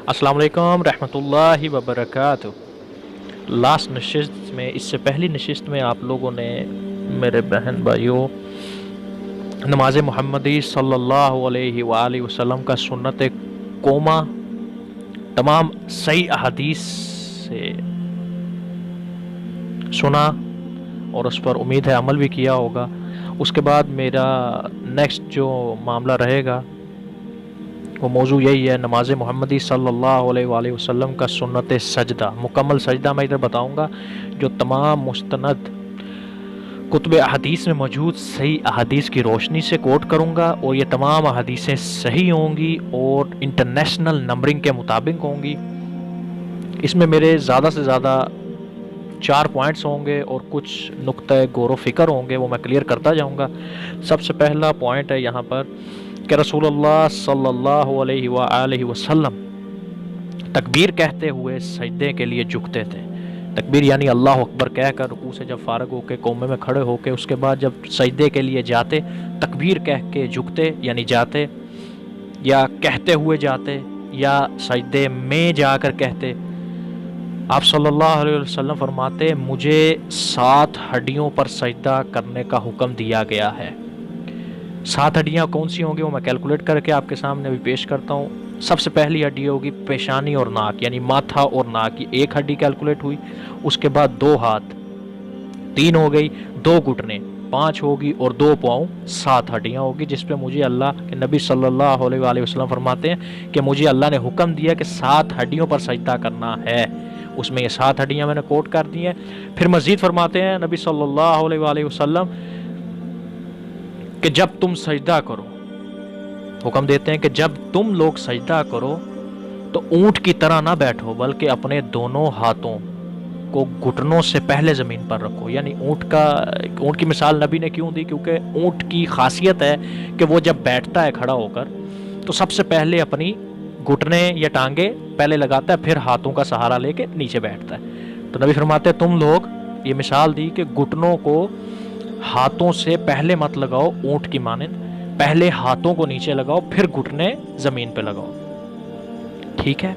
अस्सलाम वालेकुम रहमतुल्लाहि व बरकातुहू। लास्ट नशिस्त में, इससे पहली नशिस्त में आप लोगों ने मेरे बहन भाइयों नमाज मुहम्मदी सल्लल्लाहु अलैहि वालैहि वसल्लम का सुन्नत कोमा तमाम सही अहादीस से सुना और उस पर उम्मीद है अमल भी किया होगा। उसके बाद मेरा नेक्स्ट जो मामला रहेगा वो मौजू यही है, नमाज मुहम्मदी सल्लल्लाहु अलैहि वसल्लम का सुन्नत सजदा, मुकम्मल सजदा मैं इधर बताऊंगा जो तमाम मुस्तनद कुतुब अहदीस में मौजूद सही अहदीस की रोशनी से कोट करूंगा और ये तमाम अहदीसें सही होंगी और इंटरनेशनल नंबरिंग के मुताबिक होंगी। इसमें मेरे ज़्यादा से ज़्यादा 4 पॉइंट्स होंगे और कुछ नुक्ते गौर व फिक्र होंगे, वो मैं क्लियर करता जाऊंगा। सबसे पहला पॉइंट है यहाँ पर कि रसूलुल्लाह सल्लल्लाहु अलैहि वसल्लम तकबीर कहते हुए सजदे के लिए झुकते थे। तकबीर यानी अल्लाह अकबर कहकर रुकू से जब फारग होकर कौमे में खड़े होकर उसके बाद जब सजदे के लिए जाते तकबीर कह के झुकते, यानी जाते या कहते हुए जाते या सजदे में जाकर कहते। आप सल्लल्लाहु अलैहि वसल्लम फरमाते, मुझे 7 हड्डियों पर सजदा करने का हुक्म दिया गया है। 7 हड्डियाँ कौन सी होंगी वो मैं कैलकुलेट करके आपके सामने भी पेश करता हूँ। सबसे पहली हड्डी होगी पेशानी और नाक, यानी माथा और नाक की 1 हड्डी कैलकुलेट हुई। उसके बाद 2 हाथ 3 हो गई, 2 घुटने 5 होगी और 2 पाँव 7 हड्डियाँ होगी, जिस पे मुझे अल्लाह के नबी सल्लल्लाहु अलैहि वसल्लम फरमाते हैं कि मुझे अल्लाह ने हुक्म दिया कि 7 हड्डियों पर सजदा करना है। उसमें ये 7 हड्डियाँ मैंने कोट कर दी हैं। फिर मज़ीद फरमाते हैं नबी सल्लल्लाहु अलैहि वसल्लम कि जब तुम सजदा करो, हुक्म देते हैं कि जब तुम लोग सजदा करो तो ऊंट की तरह ना बैठो, बल्कि अपने दोनों हाथों को घुटनों से पहले ज़मीन पर रखो। यानी ऊंट की मिसाल नबी ने क्यों दी? क्योंकि ऊंट की खासियत है कि वो जब बैठता है खड़ा होकर तो सबसे पहले अपनी घुटने या टांगे पहले लगाता है, फिर हाथों का सहारा लेके नीचे बैठता है। तो नबी फरमाते हैं तुम लोग, ये मिसाल दी कि घुटनों को हाथों से पहले मत लगाओ ऊंट की मानिंद, पहले हाथों को नीचे लगाओ फिर घुटने जमीन पे लगाओ, ठीक है?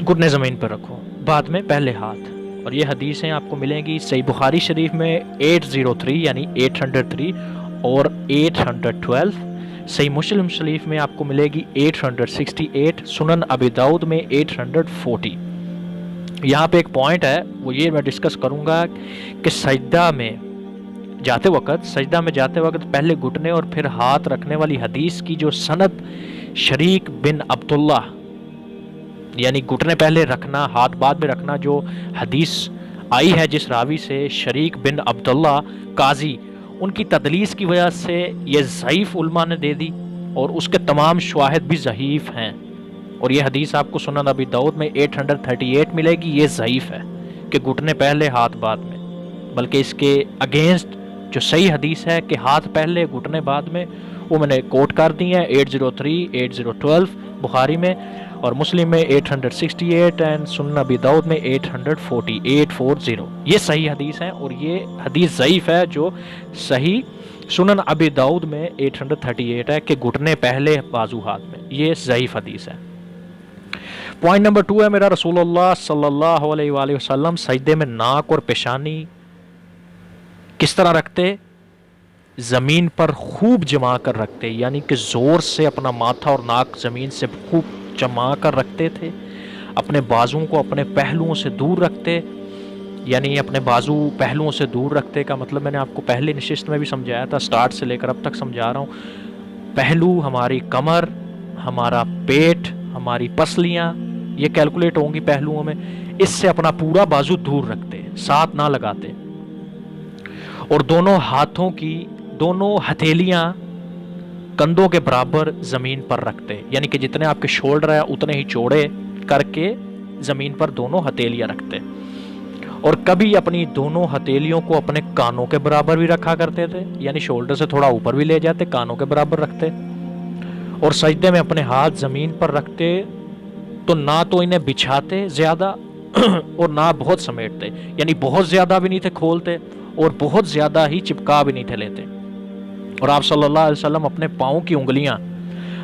घुटने जमीन पर रखो, बाद में पहले हाथ। और ये हदीसें आपको मिलेंगी सही बुखारी शरीफ में 803 यानी 803 और 812, सही मुस्लिम शरीफ में आपको मिलेगी 868, सुनन अबी दाऊद में 840। यहाँ पे एक पॉइंट है वो ये मैं डिस्कस करूँगा कि सजदा में जाते वक्त पहले घुटने और फिर हाथ रखने वाली हदीस की जो सनद शरीक बिन अब्दुल्ला, यानी घुटने पहले रखना हाथ बाद में रखना, जो हदीस आई है जिस रावी से शरीक बिन अब्दुल्ला काजी, उनकी तदलीस की वजह से ये ज़ईफ़ उलमा ने दे दी और उसके तमाम शवाहिद भी ज़ईफ़ हैं। और ये हदीस आपको सुनन अबी दाऊद में 838 मिलेगी। ये ज़ईफ़ है कि घुटने पहले हाथ बाद में, बल्कि इसके अगेंस्ट जो सही हदीस है कि हाथ पहले घुटने बाद में, वो मैंने कोट कर दी है 803 812 बुखारी में और मुस्लिम में 868 एंड सुनन अबी दाऊद में 840। ये सही हदीस है और ये हदीस ज़ईफ़ है जो सही सुनन अबी दाऊद में 838 है कि घुटने पहले बाजू हाथ में। ये ज़ईफ़ हदीस है। पॉइंट नंबर 2 है मेरा, रसूलुल्लाह सल्लल्लाहु अलैहि वसल्लम सजदे में नाक और पेशानी किस तरह रखते? ज़मीन पर खूब जमा कर रखते, यानी कि ज़ोर से अपना माथा और नाक ज़मीन से खूब जमा कर रखते थे। अपने बाजुओं को अपने पहलुओं से दूर रखते, यानी अपने बाजू पहलुओं से दूर रखते का मतलब मैंने आपको पहले नशिस्त में भी समझाया था, स्टार्ट से लेकर अब तक समझा रहा हूँ। पहलू हमारी कमर, हमारा पेट, हमारी पसलियाँ, ये कैलकुलेट होंगी पहलुओं में। इससे अपना पूरा बाजू दूर रखते, साथ ना लगाते। और दोनों हाथों की दोनों हथेलियां कंधों के बराबर जमीन पर रखते, यानी कि जितने आपके शोल्डर है उतने ही चौड़े करके जमीन पर दोनों हथेलियां रखते। और कभी अपनी दोनों हथेलियों को अपने कानों के बराबर भी रखा करते थे, यानी शोल्डर से थोड़ा ऊपर भी ले जाते, कानों के बराबर रखते। और सजदे में अपने हाथ जमीन पर रखते तो ना तो इन्हें बिछाते ज्यादा और ना बहुत समेटते, यानी बहुत ज्यादा भी नहीं थे खोलते और बहुत ज्यादा ही चिपका भी नहीं थे लेते। और आप सल्लल्लाहु अलैहि वसल्लम अपने पाँव की उंगलियां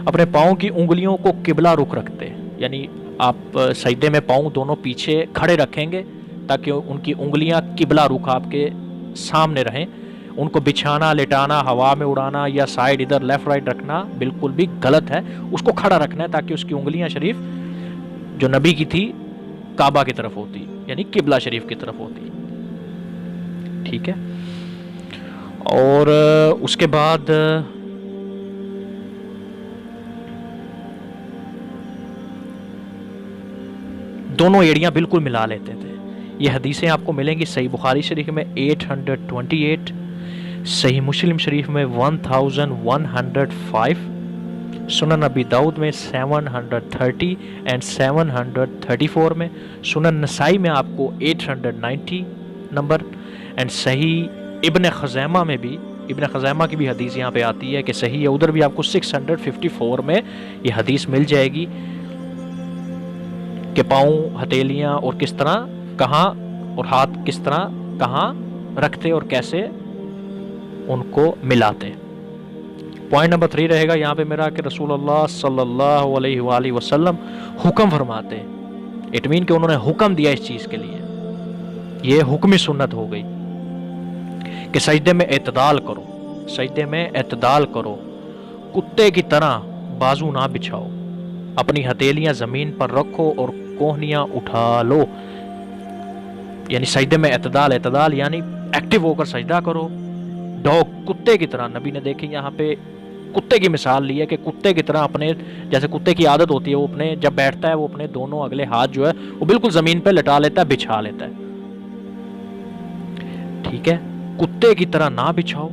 अपने पाँव की उंगलियों को किबला रुख रखते, यानी आप सजदे में पाँव दोनों पीछे खड़े रखेंगे ताकि उनकी उंगलियां किबला रुख आपके सामने रहें। उनको बिछाना, लेटाना, हवा में उड़ाना या साइड इधर लेफ्ट राइट रखना बिल्कुल भी गलत है। उसको खड़ा रखना है ताकि उसकी उंगलियां शरीफ जो नबी की थी काबा की तरफ होती, यानी किबला शरीफ की तरफ होती। ठीक है। और उसके बाद दोनों एड़ियां बिल्कुल मिला लेते थे। ये हदीसें आपको मिलेंगी सही बुखारी शरीफ में 828, सही मुस्लिम शरीफ में 1105, सुनन नबी दाऊद में 730 एंड 734 में, सुनन नसाई में आपको 890 नंबर, एंड सही इब्न खज़ैमा में भी, इब्न खज़ैमा की भी हदीस यहाँ पे आती है कि सही है, उधर भी आपको 654 में ये हदीस मिल जाएगी कि पाँव, हथेलियाँ और किस तरह कहाँ और हाथ किस तरह कहाँ रखते और कैसे उनको मिलाते। पॉइंट नंबर 3 रहेगा यहाँ पे मेरा कि रसूलुल्लाह सल्लल्लाहु अलैहि वसल्लम हुक्म फरमाते हैं। इट मीन कि उन्होंने हुक्म दिया इस चीज़ के लिए, ये हुक्म सुन्नत हो गई कि सजदे में एतदाल करो, सजदे में एतदाल करो, कुत्ते की तरह बाजू ना बिछाओ, अपनी हथेलियाँ ज़मीन पर रखो और कोहनियाँ उठा लो। यानी सजदे में एतदाल, एतदाल यानी एक्टिव होकर सजदा करो, डॉग कुत्ते की तरह। नबी ने देखी यहाँ पे कुत्ते की मिसाल ली है कि कुत्ते की तरह अपने, जैसे कुत्ते की आदत होती है वो अपने जब बैठता है वो अपने दोनों अगले हाथ जो है वो बिल्कुल ज़मीन पे लटा लेता है, बिछा लेता है। ठीक है, कुत्ते की तरह ना बिछाओ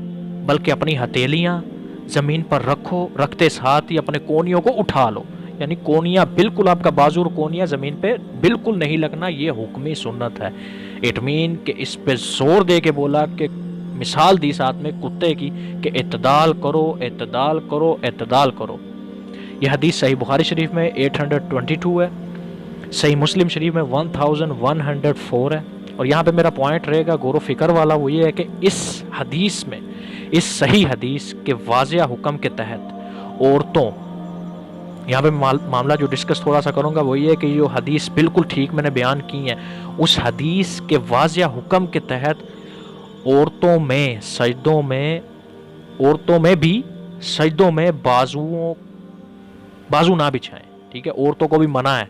बल्कि अपनी हथेलियाँ ज़मीन पर रखो, रखते साथ ही अपने कोहनियों को उठा लो। यानी कोहनियाँ बिल्कुल, आपका बाजू और कोहनियाँ ज़मीन पे बिल्कुल नहीं लगना, ये हुक्मी सुन्नत है। इट मीन कि इस पे जोर दे के बोला कि मिसाल दी साथ में कुत्ते की कि एतदाल करो, एतदाल करो, एतदाल करो। यह हदीस सही बुखारी शरीफ में 822 है, सही मुस्लिम शरीफ में 1104 है। और यहाँ पे मेरा पॉइंट रहेगा गौर फिक्र वाला, वो ये है कि इस हदीस में, इस सही हदीस के वाज़िया हुक्म के तहत औरतों, यहाँ पे मामला जो डिस्कस थोड़ा सा करूँगा वो ये है कि जो हदीस बिल्कुल ठीक मैंने बयान की है, उस हदीस के वाज़िया हुक्म के तहत औरतों में सजदों में, औरतों में भी सजदों में बाजू ना बिछाएं। ठीक है, औरतों को भी मना है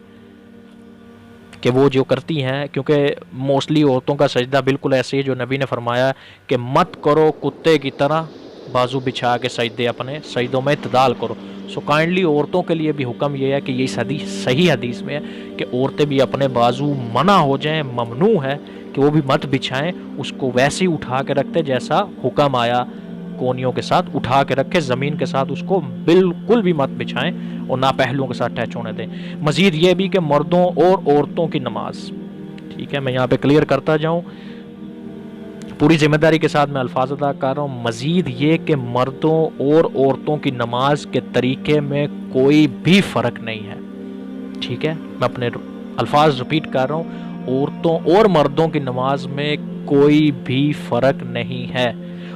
कि वो जो करती हैं, क्योंकि मोस्टली औरतों का सजदा बिल्कुल ऐसे ही जो नबी ने फरमाया कि मत करो कुत्ते की तरह बाजू बिछा के सजदे, अपने सजदों में इत्तदाल करो। सो काइंडली औरतों के लिए भी हुक्म ये है कि ये सही हदीस में है कि औरतें भी अपने बाजू मना हो जाएं, ममनू है कि वो भी मत बिछाएं, उसको वैसे ही उठा के रखते जैसा हुक्म आया, कोहनियों के साथ उठा के रखे, ज़मीन के साथ उसको बिल्कुल भी मत बिछाएं और ना पहलुओं के साथ टच होने दें। मज़ीद ये भी कि मर्दों और औरतों की नमाज, ठीक है, मैं यहाँ पे क्लियर करता जाऊँ, पूरी जिम्मेदारी के साथ मैं अल्फाज अदा कर रहा हूँ। मज़ीद ये कि मर्दों और औरतों की नमाज के तरीके में कोई भी फ़र्क नहीं है। ठीक है, मैं अपने अल्फाज रिपीट कर रहा हूँ, औरतों और मर्दों की नमाज में कोई भी फ़र्क नहीं है।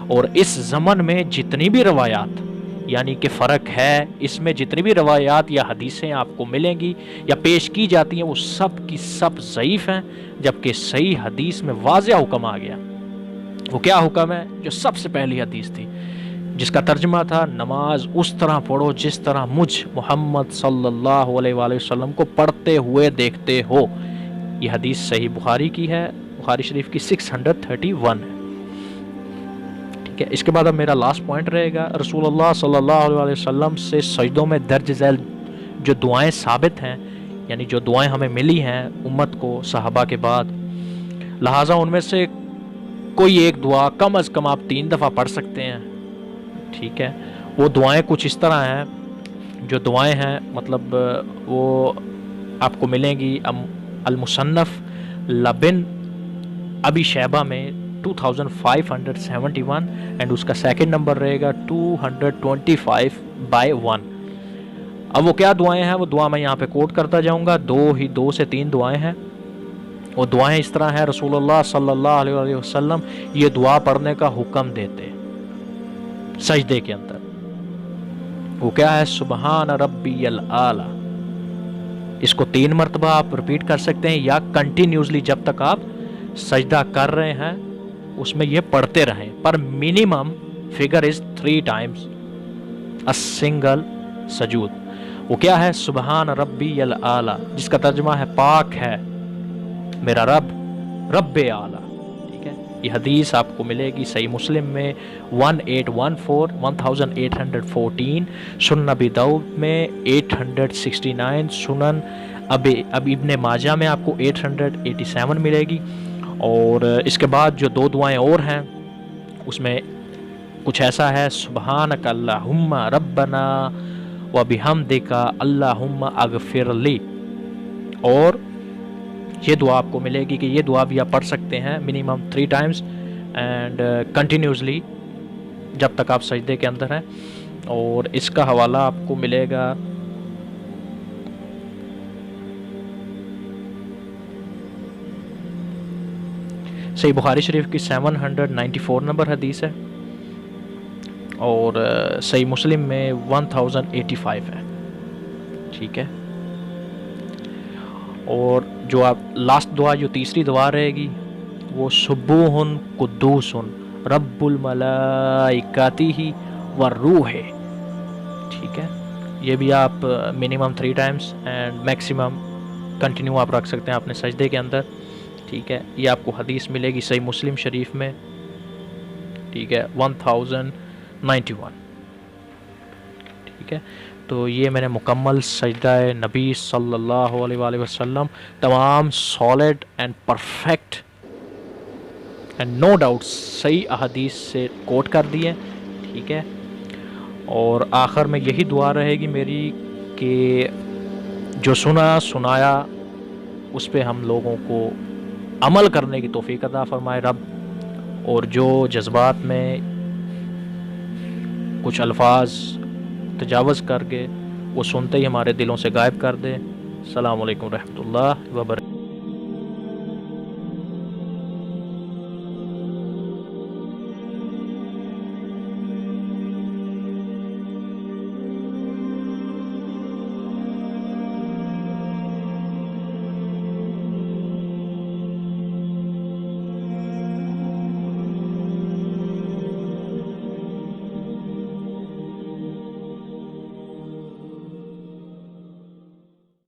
और इस ज़मन में जितनी भी रवायात, यानी कि फ़र्क है, इसमें जितनी भी रवायात या हदीसें आपको मिलेंगी या पेश की जाती हैं वो सब की सब ज़ईफ़ हैं, जबकि सही हदीस में वाज़िह हुक्म आ गया। वो क्या हुक्म है? जो सबसे पहली हदीस थी जिसका तर्जुमा था, नमाज उस तरह पढ़ो जिस तरह मुझ मोहम्मद सल्लल्लाहु अलैहि वसल्लम को पढ़ते हुए देखते हो। ये हदीस सही बुखारी की है, बुखारी शरीफ की 631 है। ठीक है, इसके बाद अब मेरा लास्ट पॉइंट रहेगा, रसूलुल्लाह सल्लल्लाहु अलैहि वसल्लम से सजदों में दर्ज झैल जो दुआएं साबित हैं, यानी जो दुआएं हमें मिली हैं उम्मत को सहाबा के बाद, लिहाजा उनमें से कोई एक दुआ कम अज़ कम आप 3 दफ़ा पढ़ सकते हैं। ठीक है, वो दुआएं कुछ इस तरह हैं, जो दुआएं हैं मतलब वो आपको मिलेंगी अल-मुसन्नफ़ लबिन अबी शैबा में 2571 एंड उसका सेकंड नंबर रहेगा 225/1। अब वो क्या दुआएं हैं, वो दुआ मैं यहाँ पे कोट करता जाऊँगा, 2 से 3 दुआएं हैं। वो दुआएं इस तरह हैं, रसूलुल्लाह सल्लल्लाहु अलैहि वसल्लम ये दुआ पढ़ने का हुक्म देते सजदे के अंदर। وہ کیا ہے؟ سبحان ربی العالی. اس کو 3 مرتبہ آپ رپیٹ کر سکتے ہیں یا کنٹینیوسلی جب تک آپ سجدہ کر رہے ہیں اس میں یہ پڑھتے رہیں، پر minimum figure is 3 times a single سجود. وہ کیا ہے؟ سبحان ربی العالی، جس کا ترجمہ ہے پاک ہے میرا رب، رب اعلیٰ. ٹھیک ہے، یہ حدیث آپ کو ملے گی صحیح مسلم میں 1814 سنن ابی داؤد میں 869، سنن اب ابن ماجہ میں آپ کو 887 ملے گی. اور اس کے بعد جو 2 دعائیں اور ہیں اس میں کچھ ایسا ہے: سبحانک اللہم ربنا و بحمدک اللہم اغفر لی. اور یہ دعا آپ کو ملے گی کہ یہ دعا بھی آپ پڑھ سکتے ہیں منیمم 3 times اینڈ کنٹینیوسلی جب تک آپ سجدے کے اندر ہیں. اور اس کا حوالہ آپ کو ملے گا صحیح بخاری شریف کی 794 نمبر حدیث ہے، اور صحیح مسلم میں 1085 ہے. ٹھیک ہے، اور جو آپ لاسٹ دعا، جو تیسری دعا رہے گی وہ سبوح قدوس رب الملائکتی والروح ہے. ٹھیک ہے، یہ بھی آپ minimum 3 times and maximum continue آپ رکھ سکتے ہیں اپنے سجدے کے اندر. ٹھیک ہے، یہ آپ کو حدیث ملے گی صحیح مسلم شریف میں. ٹھیک ہے، 1091. ٹھیک ہے، تو یہ میں نے مکمل سجدہ نبی صلی اللہ علیہ وآلہ وسلم تمام solid and perfect and no doubt صحیح احادیث سے کوٹ کر دیے. ٹھیک ہے، اور آخر میں یہی دعا رہے گی میری کہ جو سنایا اس پہ ہم لوگوں کو عمل کرنے کی توفیق عطا فرمائے رب، اور جو جذبات میں کچھ الفاظ تجاوز کر کے وہ سنتے ہی ہمارے دلوں سے غائب کر دے. السلام علیکم ورحمۃ اللہ وبرکاتہ.